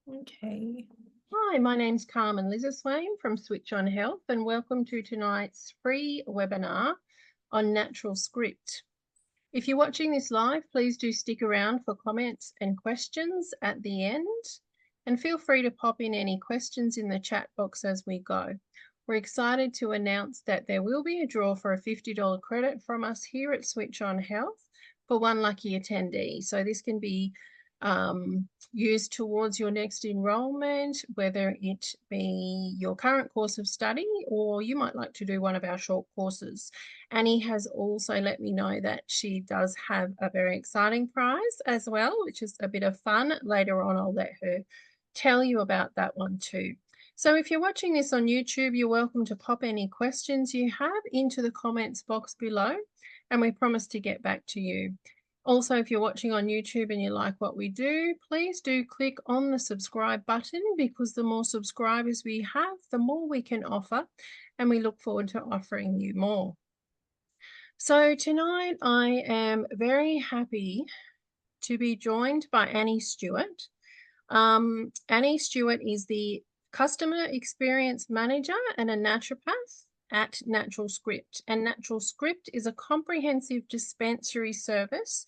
Okay. Hi, my name's Carmen Lizzerswain from Switch on Health, and welcome to tonight's free webinar on natural script. If you're watching this live, please do stick around for comments and questions at the end, and feel free to pop in any questions in the chat box as we go. We're excited to announce that there will be a draw for a $50 credit from us here at Switch on Health for one lucky attendee. So this can be used towards your next enrolment, whether it be your current course of study or you might like to do one of our short courses. Annie has also let me know that she does have a very exciting prize as well, which is a bit of fun. Later on, I'll let her tell you about that one too. So if you're watching this on YouTube, you're welcome to pop any questions you have into the comments box below, and we promise to get back to you. Also, if you're watching on YouTube and you like what we do, please do click on the subscribe button, because the more subscribers we have, the more we can offer, and we look forward to offering you more. So tonight I am very happy to be joined by Annie Stewart. Annie Stewart is the Customer Experience Manager and a naturopath at Natural Script. And Natural Script is a comprehensive dispensary service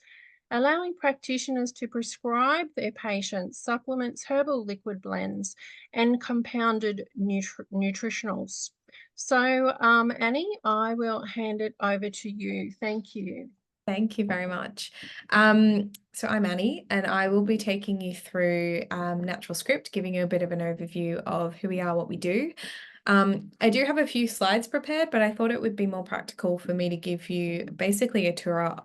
allowing practitioners to prescribe their patients supplements, herbal liquid blends, and compounded nutritionals. So, Annie, I will hand it over to you. Thank you. Thank you very much. So I'm Annie, and I will be taking you through Natural Script, giving you a bit of an overview of who we are, what we do. I do have a few slides prepared, but I thought it would be more practical for me to give you basically a tour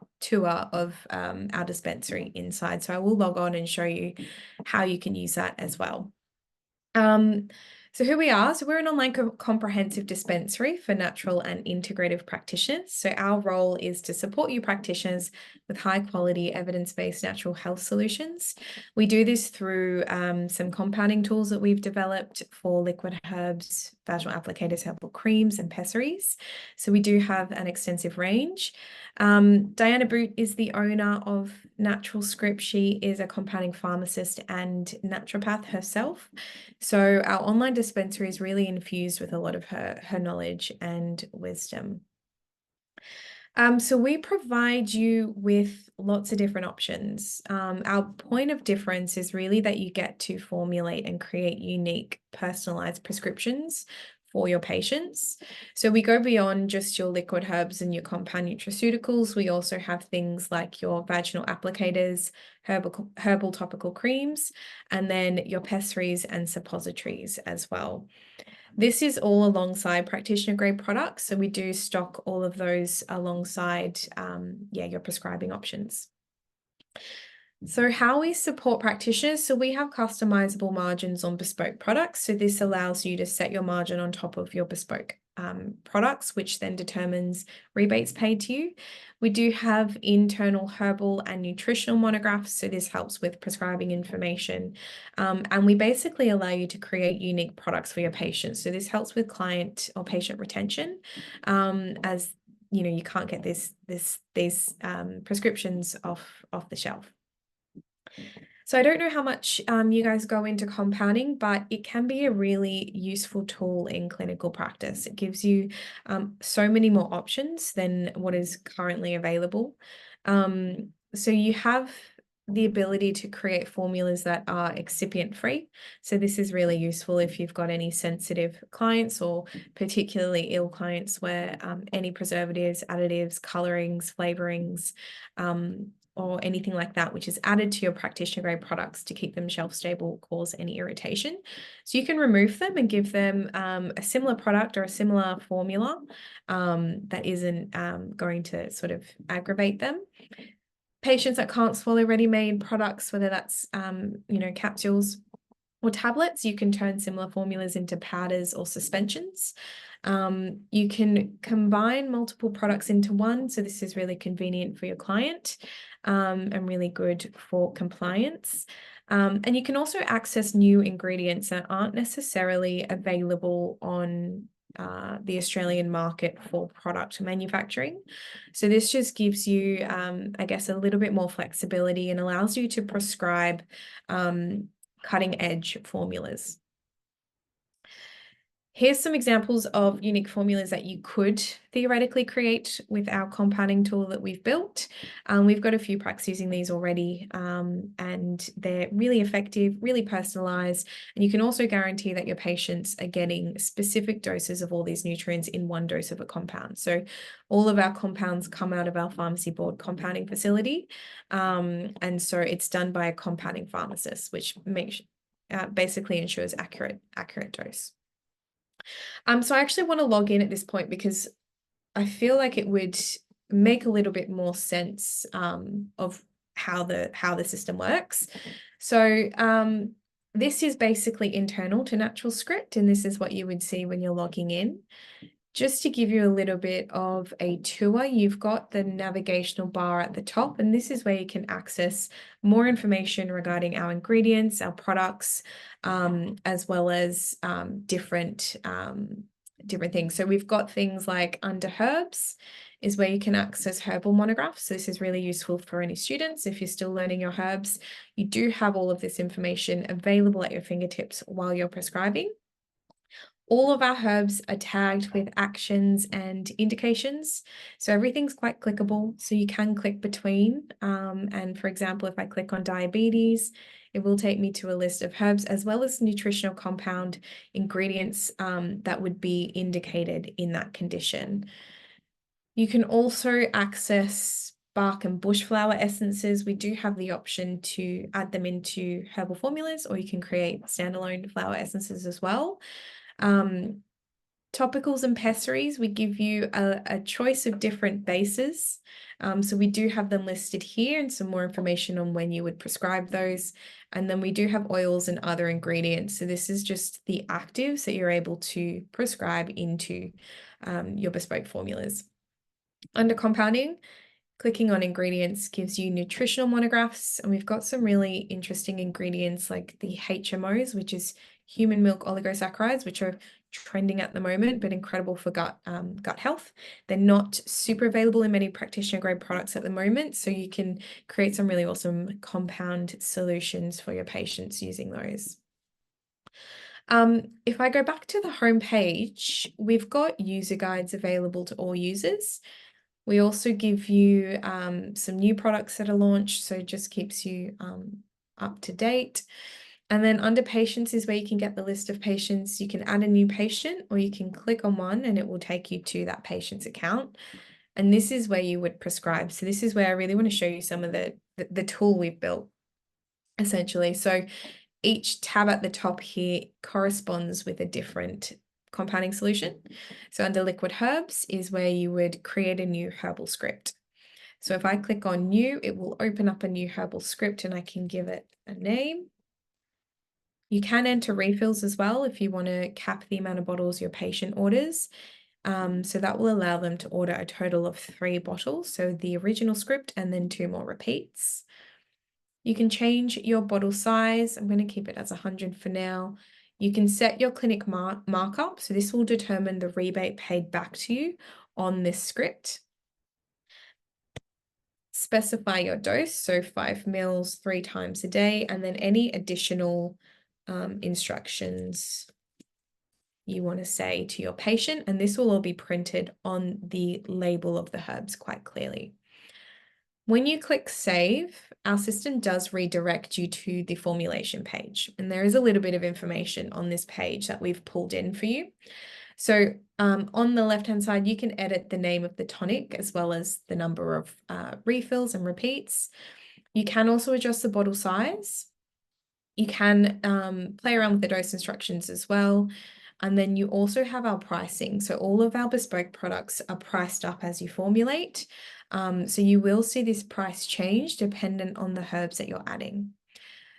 of our dispensary inside. So I will log on and show you how you can use that as well. So who we are, so we're an online comprehensive dispensary for natural and integrative practitioners. So our role is to support you practitioners with high quality evidence-based natural health solutions. We do this through some compounding tools that we've developed for liquid herbs, vaginal applicators, herbal creams, and pessaries. So we do have an extensive range. Diana Boot is the owner of Natural Script. She is a compounding pharmacist and naturopath herself. So our online dispensary is really infused with a lot of her knowledge and wisdom. So we provide you with lots of different options. Our point of difference is really that you get to formulate and create unique, personalized prescriptions for your patients. So we go beyond just your liquid herbs and your compound nutraceuticals. We also have things like your vaginal applicators, herbal topical creams, and then your pessaries and suppositories as well. This is all alongside practitioner grade products. So we do stock all of those alongside your prescribing options. So how we support practitioners, so we have customizable margins on bespoke products. So this allows you to set your margin on top of your bespoke products, which then determines rebates paid to you. We do have internal herbal and nutritional monographs. So this helps with prescribing information. And we basically allow you to create unique products for your patients. So this helps with client or patient retention, as you know, you can't get these prescriptions off the shelf. So I don't know how much you guys go into compounding, but it can be a really useful tool in clinical practice. It gives you so many more options than what is currently available. So you have the ability to create formulas that are excipient free. So this is really useful if you've got any sensitive clients or particularly ill clients where any preservatives, additives, colorings, flavorings, or anything like that, which is added to your practitioner grade products to keep them shelf stable, cause any irritation. So you can remove them and give them a similar product or a similar formula that isn't going to sort of aggravate them. Patients that can't swallow ready-made products, whether that's capsules or tablets, you can turn similar formulas into powders or suspensions. You can combine multiple products into one, so this is really convenient for your client and really good for compliance. And you can also access new ingredients that aren't necessarily available on the Australian market for product manufacturing. So this just gives you, I guess, a little bit more flexibility and allows you to prescribe cutting edge formulas. Here's some examples of unique formulas that you could theoretically create with our compounding tool that we've built. We've got a few practices using these already, and they're really effective, really personalized, and you can also guarantee that your patients are getting specific doses of all these nutrients in one dose of a compound. So all of our compounds come out of our pharmacy board compounding facility, and so it's done by a compounding pharmacist, which basically ensures accurate dose. So I actually want to log in at this point because I feel like it would make a little bit more sense of how the system works. So this is basically internal to Natural Script, and this is what you would see when you're logging in. Just to give you a little bit of a tour, you've got the navigational bar at the top, and this is where you can access more information regarding our ingredients, our products, as well as different things. So we've got things like under herbs is where you can access herbal monographs. So this is really useful for any students. If you're still learning your herbs, you do have all of this information available at your fingertips while you're prescribing. All of our herbs are tagged with actions and indications. So everything's quite clickable. So you can click between. And for example, if I click on diabetes, it will take me to a list of herbs as well as nutritional compound ingredients that would be indicated in that condition. You can also access bark and bush flower essences. We do have the option to add them into herbal formulas, or you can create standalone flower essences as well. Topicals and pessaries, we give you a choice of different bases. So we do have them listed here and some more information on when you would prescribe those. And then we do have oils and other ingredients. So this is just the actives that you're able to prescribe into your bespoke formulas. Under compounding, clicking on ingredients gives you nutritional monographs, and we've got some really interesting ingredients like the HMOs, which is human milk oligosaccharides, which are trending at the moment, but incredible for gut health. They're not super available in many practitioner grade products at the moment, so you can create some really awesome compound solutions for your patients using those. If I go back to the home page, we've got user guides available to all users. We also give you some new products that are launched, so it just keeps you up to date. And then under patients is where you can get the list of patients. You can add a new patient, or you can click on one and it will take you to that patient's account. And this is where you would prescribe. So this is where I really want to show you some of the tool we've built, essentially. So each tab at the top here corresponds with a different compounding solution. So under liquid herbs is where you would create a new herbal script. So if I click on new, it will open up a new herbal script and I can give it a name. You can enter refills as well if you want to cap the amount of bottles your patient orders. So that will allow them to order a total of 3 bottles. So the original script and then 2 more repeats. You can change your bottle size. I'm going to keep it as 100 for now. You can set your clinic markup. So this will determine the rebate paid back to you on this script. Specify your dose, so 5 mils 3 times a day, and then any additional instructions you want to say to your patient, and this will all be printed on the label of the herbs quite clearly. When you click save, our system does redirect you to the formulation page, and there is a little bit of information on this page that we've pulled in for you. So on the left-hand side, you can edit the name of the tonic as well as the number of refills and repeats. You can also adjust the bottle size. You can play around with the dose instructions as well. And then you also have our pricing. So all of our bespoke products are priced up as you formulate. So you will see this price change dependent on the herbs that you're adding.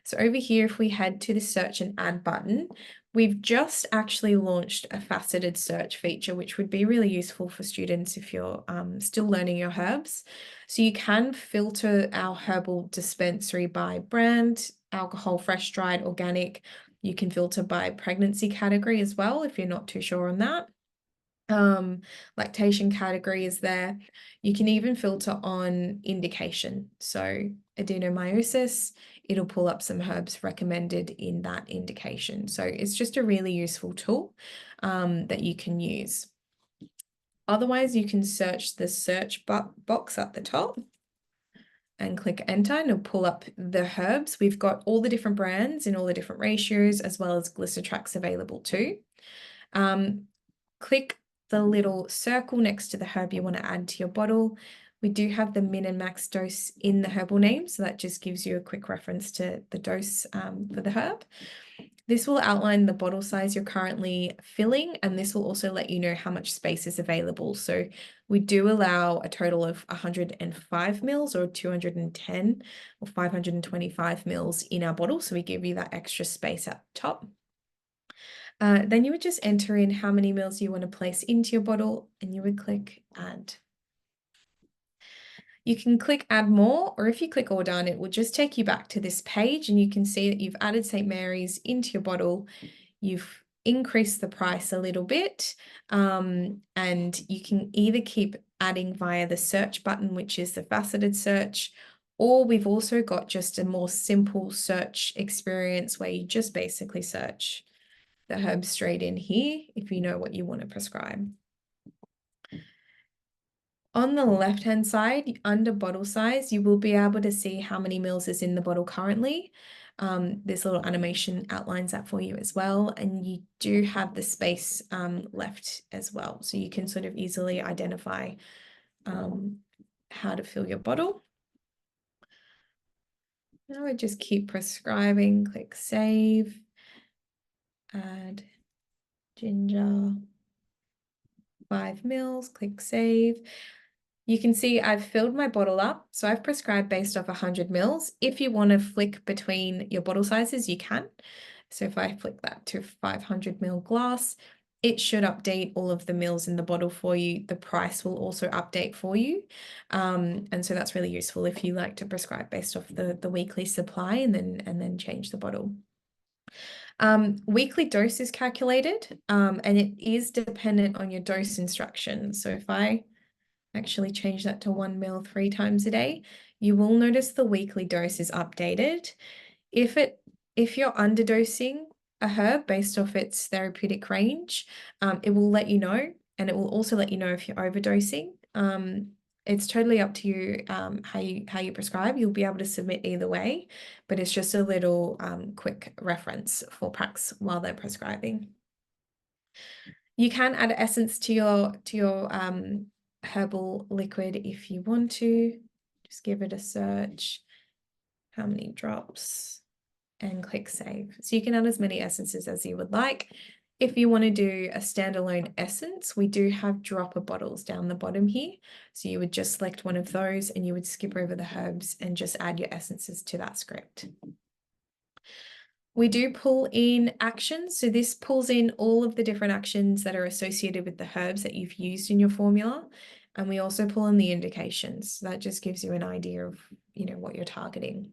So over here, if we head to the search and add button, we've just actually launched a faceted search feature, which would be really useful for students if you're still learning your herbs. So you can filter our herbal dispensary by brand, alcohol, fresh dried, organic. You can filter by pregnancy category as well if you're not too sure on that. Lactation category is there. You can even filter on indication. So adenomyosis it'll pull up some herbs recommended in that indication. So it's just a really useful tool that you can use. Otherwise, you can search the search box at the top and click enter, and it'll pull up the herbs. We've got all the different brands in all the different ratios, as well as blister tracks available too. Click the little circle next to the herb you want to add to your bottle. We do have the min and max dose in the herbal name, so that just gives you a quick reference to the dose for the herb. This will outline the bottle size you're currently filling, and this will also let you know how much space is available. So we do allow a total of 105 mils or 210 or 525 mils in our bottle. So we give you that extra space at the top. Then you would just enter in how many mils you want to place into your bottle, and you would click add. You can click add more, or if you click all done, it will just take you back to this page, and you can see that you've added St. Mary's into your bottle. You've increased the price a little bit, and you can either keep adding via the search button, which is the faceted search, or we've also got just a more simple search experience where you just basically search the herbs straight in here if you know what you want to prescribe. On the left-hand side, under bottle size, you will be able to see how many mils is in the bottle currently. This little animation outlines that for you as well, and you do have the space left as well, so you can sort of easily identify how to fill your bottle. Now I just keep prescribing, click save, add ginger, 5 mils, click save. You can see I've filled my bottle up, so I've prescribed based off 100 mils. If you want to flick between your bottle sizes, you can. So if I flick that to 500 ml glass, it should update all of the mils in the bottle for you. The price will also update for you. And so that's really useful if you like to prescribe based off the weekly supply and then change the bottle. Weekly dose is calculated, and it is dependent on your dose instructions. So if I actually change that to 1 ml 3 times a day, you will notice the weekly dose is updated. If you're underdosing a herb based off its therapeutic range, it will let you know, and it will also let you know if you're overdosing. It's totally up to you how you prescribe. You'll be able to submit either way, but it's just a little quick reference for pracs while they're prescribing. You can add essence to your herbal liquid if you want to. Just give it a search, how many drops, and click save. So you can add as many essences as you would like. If you want to do a standalone essence, we do have dropper bottles down the bottom here. So you would just select one of those and you would skip over the herbs and just add your essences to that script. We do pull in actions. So this pulls in all of the different actions that are associated with the herbs that you've used in your formula. And we also pull in the indications. So that just gives you an idea of, what you're targeting.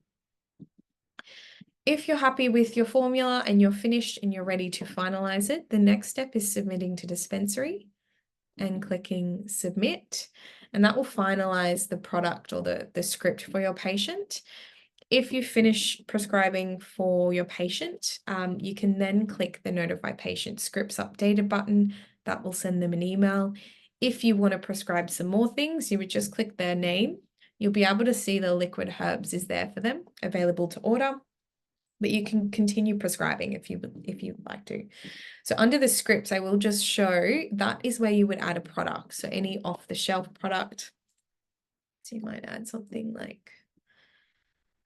If you're happy with your formula and you're finished and you're ready to finalize it, the next step is submitting to dispensary and clicking submit. And that will finalize the product or the script for your patient. If you finish prescribing for your patient, you can then click the Notify Patient Scripts Updated button. That will send them an email. If you want to prescribe some more things, you would just click their name. You'll be able to see the liquid herbs is there for them, available to order, but you can continue prescribing if you'd like to. So under the scripts, I will just show that is where you would add a product. So any off-the-shelf product. So you might add something like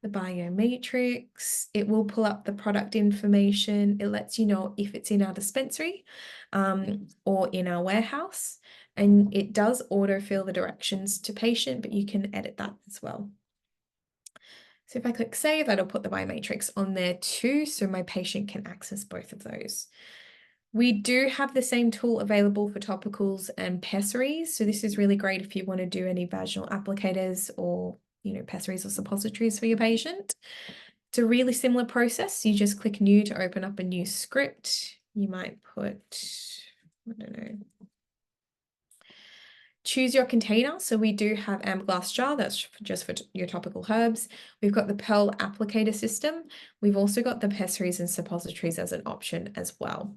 the biomatrix. It will pull up the product information. It lets you know if it's in our dispensary or in our warehouse. And it does autofill the directions to patient, but you can edit that as well. So if I click save, that'll put the biomatrix on there too, so my patient can access both of those. We do have the same tool available for topicals and pessaries. So this is really great if you want to do any vaginal applicators or pessaries or suppositories for your patient. It's a really similar process. You just click new to open up a new script. You might put, I don't know, Choose your container. So we do have amber glass jar, that's just for your topical herbs. We've got the pearl applicator system. We've also got the pessaries and suppositories as an option as well.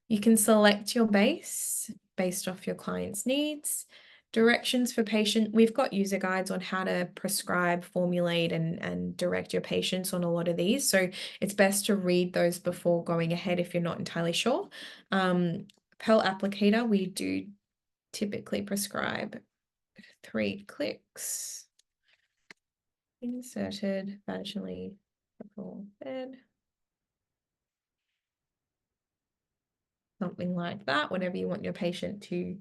You can select your base based off your client's needs. Directions for patient. We've got user guides on how to prescribe, formulate, and direct your patients on a lot of these. So it's best to read those before going ahead if you're not entirely sure. Pearl applicator, we do typically prescribe 3 clicks. Inserted vaginally before bed. Something like that, whatever you want your patient to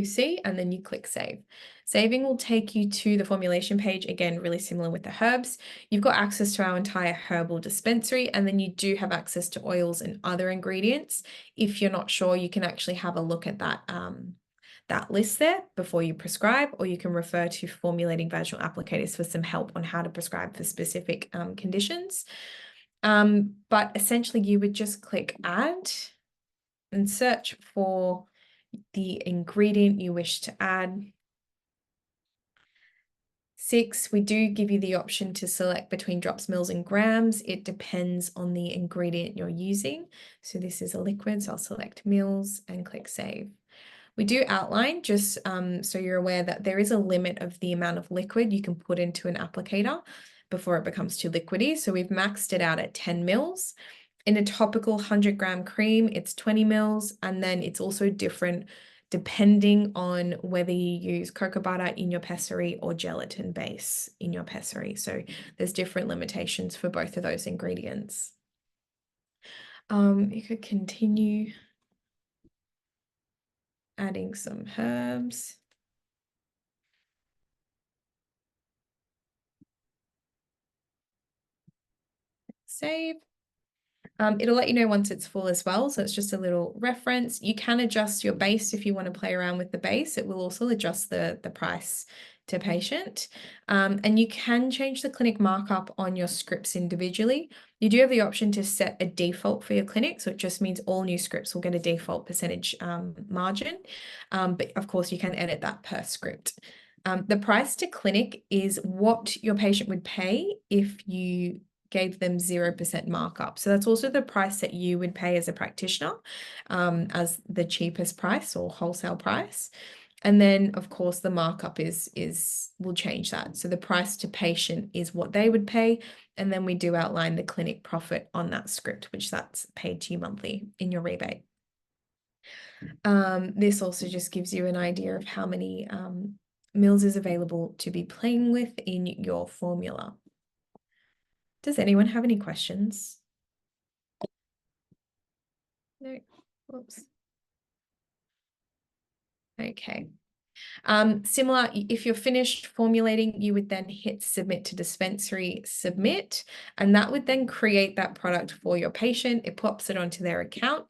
see, and then you click save. Saving will take you to the formulation page, again, really similar with the herbs. You've got access to our entire herbal dispensary, and then you do have access to oils and other ingredients. If you're not sure, you can actually have a look at that list there before you prescribe, or you can refer to formulating vaginal applicators for some help on how to prescribe for specific conditions. But essentially you would just click add and search for the ingredient you wish to add. 6, we do give you the option to select between drops, mils, and grams. It depends on the ingredient you're using. So this is a liquid, so I'll select mils and click save. We do outline, just so you're aware that there is a limit of the amount of liquid you can put into an applicator before it becomes too liquidy. So we've maxed it out at 10 mils. In a topical 100-gram cream, it's 20 mils, and then it's also different depending on whether you use cocoa butter in your pessary or gelatin base in your pessary. So there's different limitations for both of those ingredients. You could continue adding some herbs. Save. It'll let you know once it's full as well, so it's just a little reference. You can adjust your base if you want to play around with the base. It will also adjust the price to patient. And you can change the clinic markup on your scripts individually. You do have the option to set a default for your clinic, so it just means all new scripts will get a default percentage margin. But of course, you can edit that per script. The price to clinic is what your patient would pay if you gave them 0% markup. So that's also the price that you would pay as a practitioner, as the cheapest price or wholesale price. And then of course the markup will change that. So the price to patient is what they would pay. And then we do outline the clinic profit on that script, which that's paid to you monthly in your rebate. This also just gives you an idea of how many mils is available to be playing with in your formula. Does anyone have any questions? No. Whoops. Okay. Similar, if you're finished formulating, you would then hit submit to dispensary, submit, and that would then create that product for your patient. It pops it onto their account.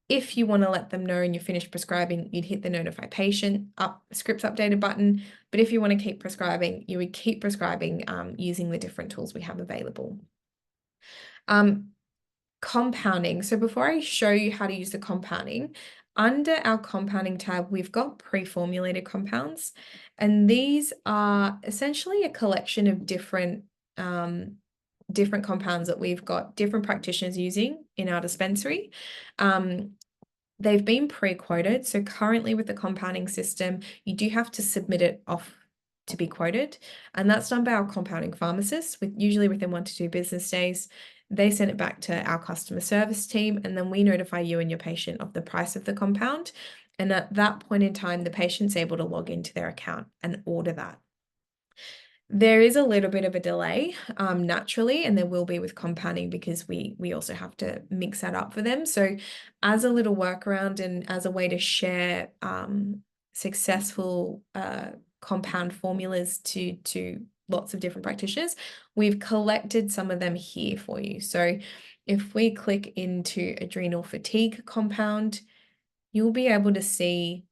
If you want to let them know and you're finished prescribing, you'd hit the notify patient scripts updated button. But if you want to keep prescribing, you would keep prescribing using the different tools we have available. Compounding. So before I show you how to use the compounding, under our compounding tab, we've got pre-formulated compounds, and these are essentially a collection of different compounds that we've got different practitioners using in our dispensary. They've been pre-quoted. So currently with the compounding system, you do have to submit it off to be quoted, and that's done by our compounding pharmacists usually within 1 to 2 business days. They send it back to our customer service team, and then we notify you and your patient of the price of the compound. And at that point in time, the patient's able to log into their account and order that. There is a little bit of a delay, naturally, and there will be with compounding because we also have to mix that up for them. So as a little workaround and as a way to share successful compound formulas to lots of different practitioners, we've collected some of them here for you. So if we click into adrenal fatigue compound, you'll be able to see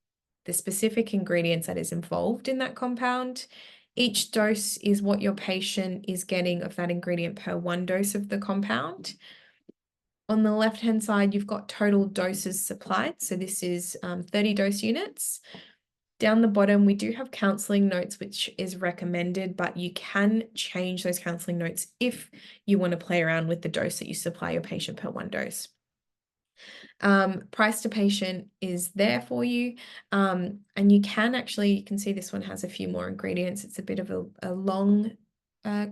the specific ingredients that is involved in that compound. Each dose is what your patient is getting of that ingredient per 1 dose of the compound. On the left-hand side, you've got total doses supplied. So this is 30 dose units. Down the bottom, we do have counseling notes, which is recommended, but you can change those counseling notes if you want to play around with the dose that you supply your patient per one dose. Price to patient is there for you. And you can see this one has a few more ingredients. It's a bit of a long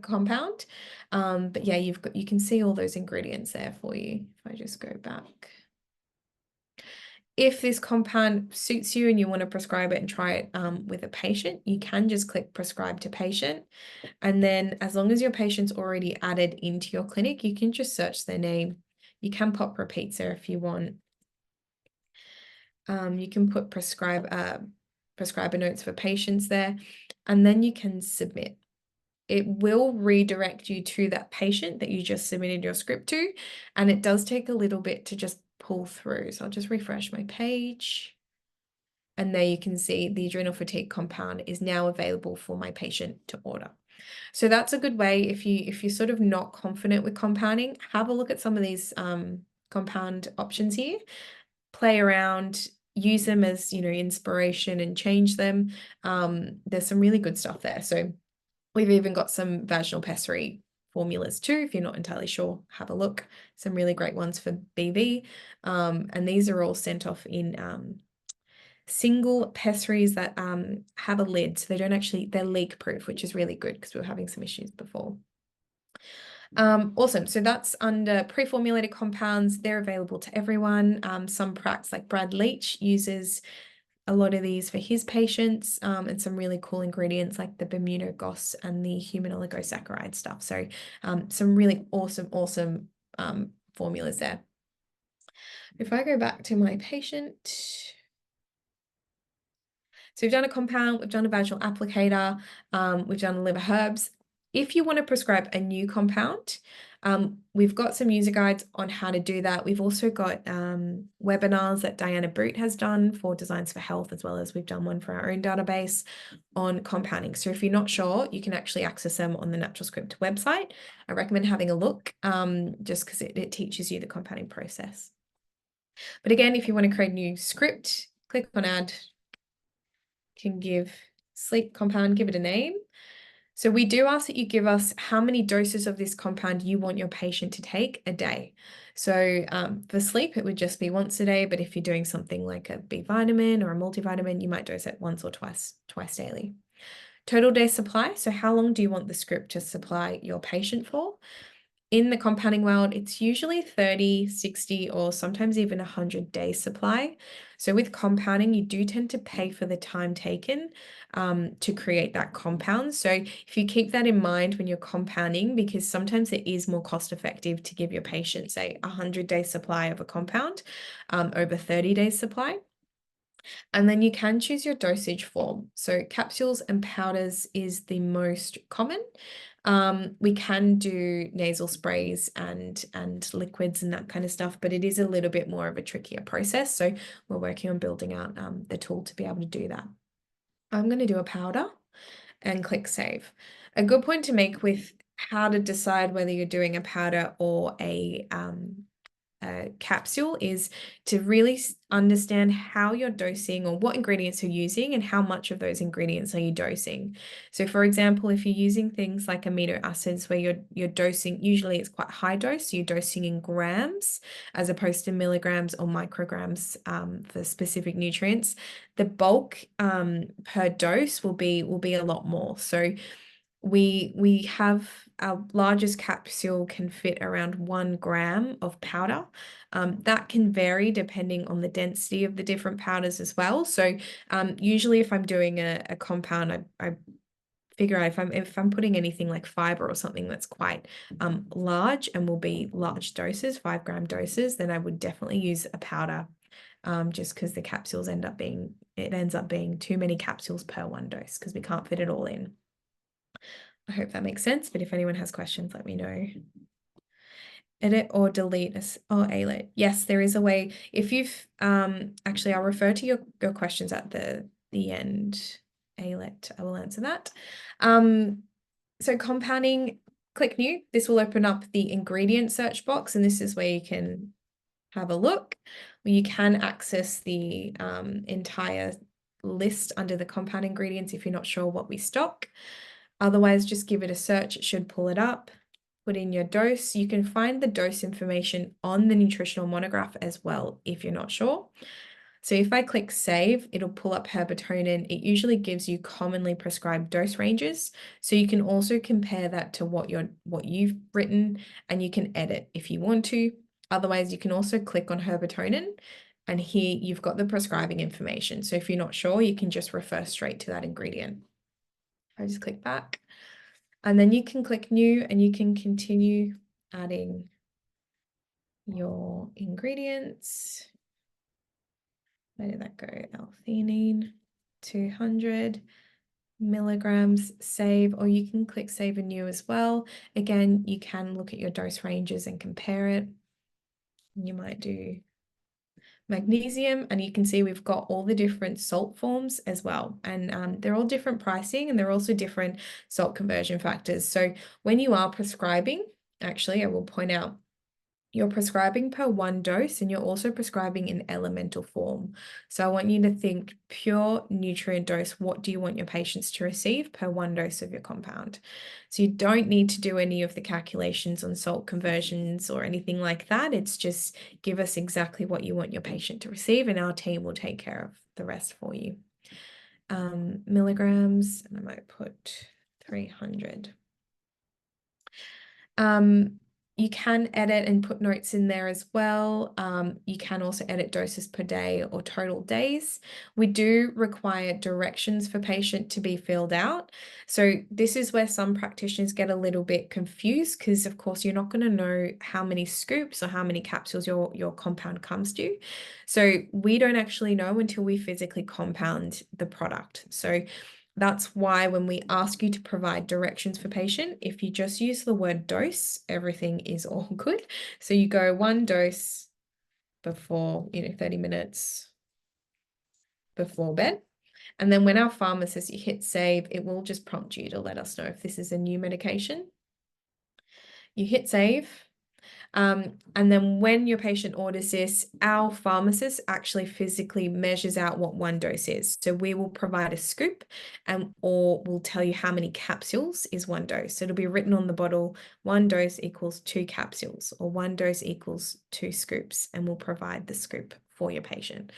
compound. But yeah, you can see all those ingredients there for you. If I just go back. If this compound suits you and you want to prescribe it and try it with a patient, you can just click prescribe to patient. And then as long as your patient's already added into your clinic, you can just search their name. You can pop repeats there if you want. You can put prescriber notes for patients there, and then you can submit. It will redirect you to that patient that you just submitted your script to, and it does take a little bit to just pull through. So I'll just refresh my page. And there you can see the adrenal fatigue compound is now available for my patient to order. So that's a good way if you're sort of not confident with compounding, have a look at some of these compound options here, play around, use them as inspiration and change them. There's some really good stuff there. So we've even got some vaginal pessary formulas too. If you're not entirely sure, have a look. Some really great ones for BV. And these are all sent off in single pessaries that have a lid, so they're leak proof, which is really good because we were having some issues before. Awesome. So that's under pre-formulated compounds. They're available to everyone. Some pracs like Brad Leach uses a lot of these for his patients, and some really cool ingredients like the Bermuda Goss and the human oligosaccharide stuff. So some really awesome formulas there. If I go back to my patient, so we've done a compound, we've done a vaginal applicator, we've done liver herbs. If you want to prescribe a new compound, we've got some user guides on how to do that. We've also got webinars that Diana Boot has done for Designs for Health, as well as we've done one for our own database on compounding. So if you're not sure, you can actually access them on the Natural Script website. I recommend having a look, just because it teaches you the compounding process. But again, if you want to create a new script, click on Add, can give sleep compound, give it a name. So we do ask that you give us how many doses of this compound you want your patient to take a day. So for sleep, it would just be once a day, but if you're doing something like a B vitamin or a multivitamin, you might dose it once or twice daily. Total day supply, so how long do you want the script to supply your patient for? In the compounding world, it's usually 30, 60, or sometimes even 100 days supply. So with compounding, you do tend to pay for the time taken to create that compound. So if you keep that in mind when you're compounding, because sometimes it is more cost effective to give your patient, say, 100-day supply of a compound over 30 days supply. And then you can choose your dosage form. So capsules and powders is the most common. We can do nasal sprays and liquids and that kind of stuff, but it is a little bit more of a trickier process. So we're working on building out the tool to be able to do that. I'm going to do a powder and click save. A good point to make with how to decide whether you're doing a powder or a capsule is to really understand how you're dosing or what ingredients you're using and how much of those ingredients are you dosing. So for example, if you're using things like amino acids where you're dosing, usually it's quite high dose, so you're dosing in grams as opposed to milligrams or micrograms for specific nutrients, the bulk per dose will be a lot more. So we have our largest capsule can fit around 1 gram of powder. That can vary depending on the density of the different powders as well. So usually if I'm doing a compound, I figure out if I'm putting anything like fiber or something that's quite large and will be large doses, 5-gram doses, then I would definitely use a powder. Just because the capsules ends up being too many capsules per one dose because we can't fit it all in. I hope that makes sense, but if anyone has questions, let me know. Edit or delete ALET. Yes, there is a way. If you've actually, I'll refer to your questions at the end. ALET, I will answer that. So compounding, click new. This will open up the ingredient search box, and this is where you can have a look. You can access the entire list under the compound ingredients if you're not sure what we stock. Otherwise, just give it a search. It should pull it up. Put in your dose. You can find the dose information on the nutritional monograph as well if you're not sure. So if I click save, it'll pull up herbatonin. It usually gives you commonly prescribed dose ranges. So you can also compare that to what you've written, and you can edit if you want to. Otherwise, you can also click on herbatonin, and here you've got the prescribing information. So if you're not sure, you can just refer straight to that ingredient. I just click back, and then you can click new, and you can continue adding your ingredients. Where did that go? L-theanine, 200 milligrams, save, or you can click save and new as well. Again, you can look at your dose ranges and compare it. You might do magnesium, and you can see we've got all the different salt forms as well. And they're all different pricing, and they're also different salt conversion factors. So when you are prescribing, actually, I will point out, you're prescribing per one dose, and you're also prescribing in elemental form. So I want you to think pure nutrient dose. What do you want your patients to receive per one dose of your compound? So you don't need to do any of the calculations on salt conversions or anything like that. It's just give us exactly what you want your patient to receive, and our team will take care of the rest for you. Milligrams, and I might put 300. You can edit and put notes in there as well. You can also edit doses per day or total days. We do require directions for patient to be filled out. So this is where some practitioners get a little bit confused, because of course you're not going to know how many scoops or how many capsules your compound comes to. So we don't actually know until we physically compound the product. So that's why when we ask you to provide directions for patient, if you just use the word dose, everything is all good. So you go one dose before, 30 minutes before bed. And then when our pharmacist, you hit save, it will just prompt you to let us know if this is a new medication. You hit save. And then when your patient orders this, our pharmacist actually physically measures out what one dose is. So we will provide a scoop, or we'll tell you how many capsules is one dose. So it'll be written on the bottle, one dose equals 2 capsules, or one dose equals 2 scoops, and we'll provide the scoop for your patient.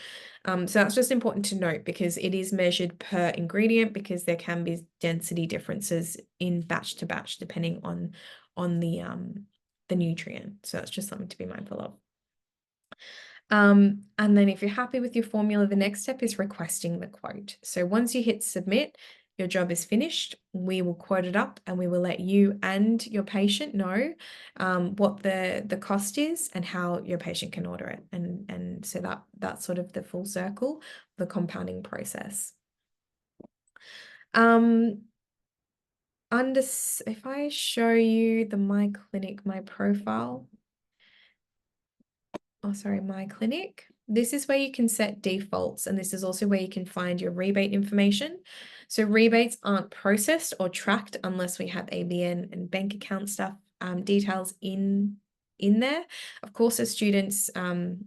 So that's just important to note, because it is measured per ingredient, because there can be density differences in batch to batch depending on the nutrient. So that's just something to be mindful of. And then if you're happy with your formula, the next step is requesting the quote. So once you hit submit, your job is finished. We will quote it up, and we will let you and your patient know what the cost is and how your patient can order it. And so that's sort of the full circle, the compounding process. If I show you the My Clinic, My Profile, My Clinic. This is where you can set defaults, and this is also where you can find your rebate information. So rebates aren't processed or tracked unless we have ABN and bank account stuff details in there. Of course, as students,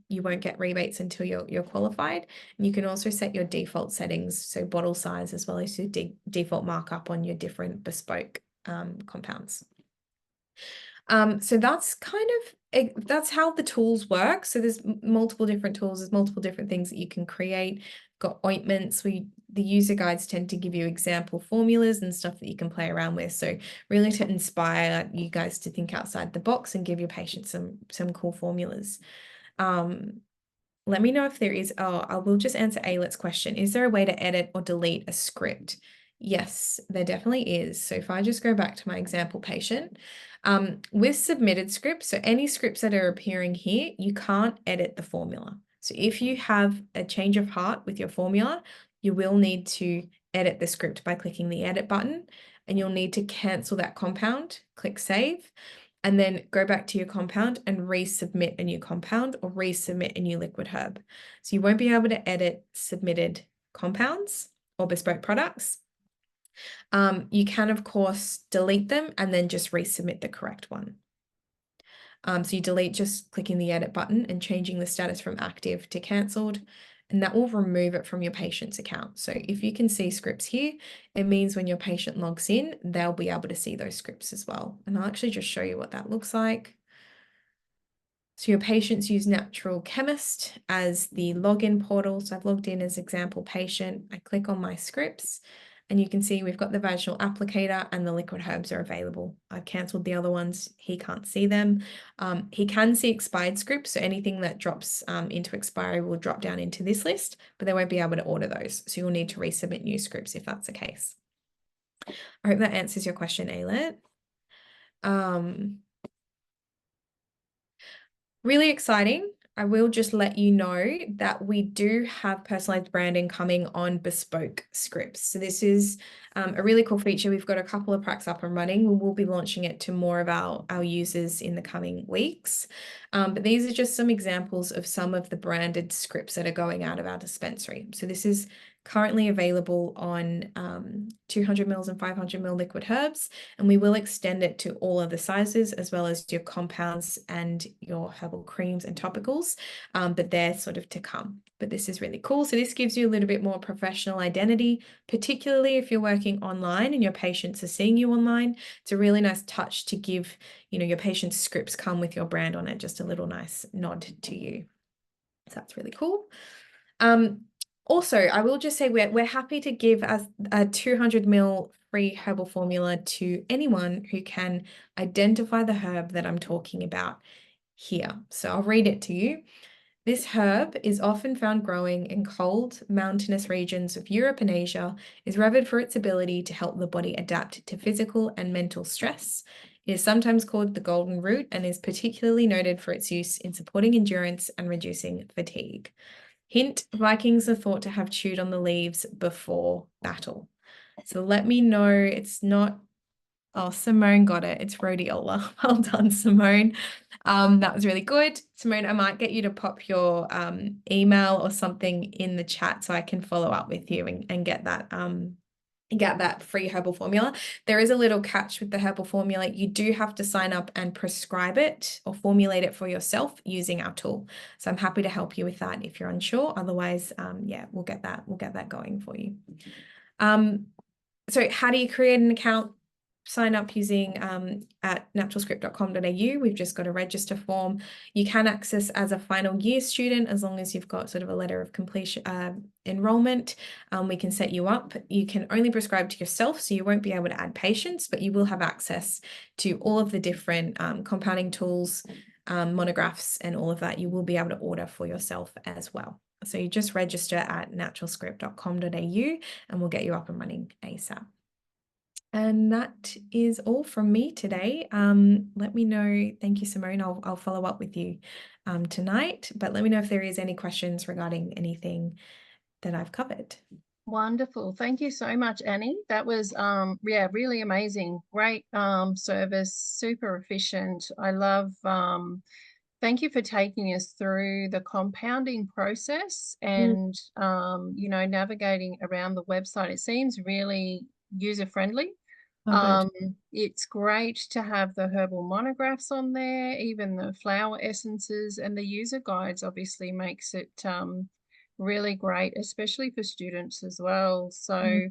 you won't get rebates until you're qualified. And you can also set your default settings, so bottle size as well as your default markup on your different bespoke compounds. So that's that's how the tools work. So there's multiple different tools, there's multiple different things that you can create. Got ointments. The user guides tend to give you example formulas and stuff that you can play around with. So really to inspire you guys to think outside the box and give your patients some cool formulas. Let me know if there is. I will just answer Aylet's question. Is there a way to edit or delete a script? Yes, there definitely is. So if I just go back to my example patient, with submitted scripts, so any scripts that are appearing here, you can't edit the formula. So if you have a change of heart with your formula, you will need to edit the script by clicking the edit button, and you'll need to cancel that compound, click save, and then go back to your compound and resubmit a new compound or resubmit a new liquid herb. So you won't be able to edit submitted compounds or bespoke products. You can, of course, delete them and then just resubmit the correct one. So you delete just clicking the edit button and changing the status from active to cancelled, and that will remove it from your patient's account. So if you can see scripts here, it means when your patient logs in, they'll be able to see those scripts as well. And I'll actually just show you what that looks like. So your patients use Natural Chemist as the login portal. So I've logged in as example patient. I click on my scripts and you can see we've got the vaginal applicator and the liquid herbs are available. I've cancelled the other ones. He can't see them. He can see expired scripts. So anything that drops into expiry will drop down into this list, but they won't be able to order those. So you'll need to resubmit new scripts if that's the case. I hope that answers your question, Alet. Really exciting. I will just let you know that we do have personalized branding coming on bespoke scripts. So this is a really cool feature. We've got a couple of packs up and running. We will be launching it to more of our users in the coming weeks. But these are just some examples of some of the branded scripts that are going out of our dispensary. So this is currently available on 200 mils and 500 ml liquid herbs, and we will extend it to all of the sizes as well as your compounds and your herbal creams and topicals, but they're sort of to come. But this is really cool. So this gives you a little bit more professional identity, particularly if you're working online and your patients are seeing you online. It's a really nice touch to give, your patient's scripts come with your brand on it, just a little nice nod to you. So that's really cool. Also, I will just say we're happy to give a 200 ml free herbal formula to anyone who can identify the herb that I'm talking about here. So I'll read it to you. This herb is often found growing in cold, mountainous regions of Europe and Asia, is revered for its ability to help the body adapt to physical and mental stress. It is sometimes called the golden root and is particularly noted for its use in supporting endurance and reducing fatigue. Hint, Vikings are thought to have chewed on the leaves before battle. So let me know it's not, oh, Simone got it. It's rhodiola. Well done, Simone. That was really good. Simone, I might get you to pop your email or something in the chat so I can follow up with you and get that free herbal formula. There is a little catch with the herbal formula. You do have to sign up and prescribe it or formulate it for yourself using our tool. So I'm happy to help you with that if you're unsure. Otherwise, yeah, we'll get that going for you. So how do you create an account? Sign up using at naturalscript.com.au. We've just got a register form. You can access as a final year student as long as you've got sort of a letter of completion enrollment. We can set you up. You can only prescribe to yourself, so you won't be able to add patients, but you will have access to all of the different compounding tools, monographs, and all of that. You will be able to order for yourself as well. So you just register at naturalscript.com.au and we'll get you up and running ASAP. And that is all from me today. Let me know. Thank you, Simone. I'll follow up with you tonight, but let me know if there is any questions regarding anything that I've covered. Wonderful. Thank you so much, Annie. That was, yeah, really amazing. Great service, super efficient. I love, thank you for taking us through the compounding process and, navigating around the website. It seems really user-friendly. Oh, good. It's great to have the herbal monographs on there, even the flower essences, and the user guides obviously makes it really great, especially for students as well. So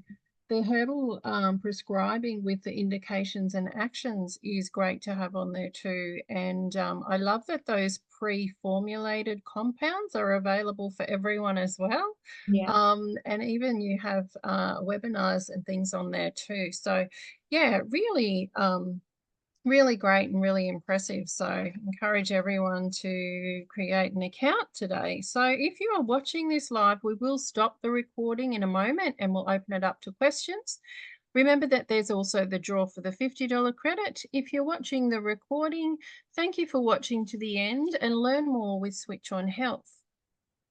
the herbal prescribing with the indications and actions is great to have on there too. And I love that those pre-formulated compounds are available for everyone as well. Yeah. And even you have webinars and things on there too. So yeah, really, really great and really impressive. So encourage everyone to create an account today. So if you are watching this live, we will stop the recording in a moment and we'll open it up to questions. Remember that there's also the draw for the $50 credit. If you're watching the recording, thank you for watching to the end and learn more with Switch on Health.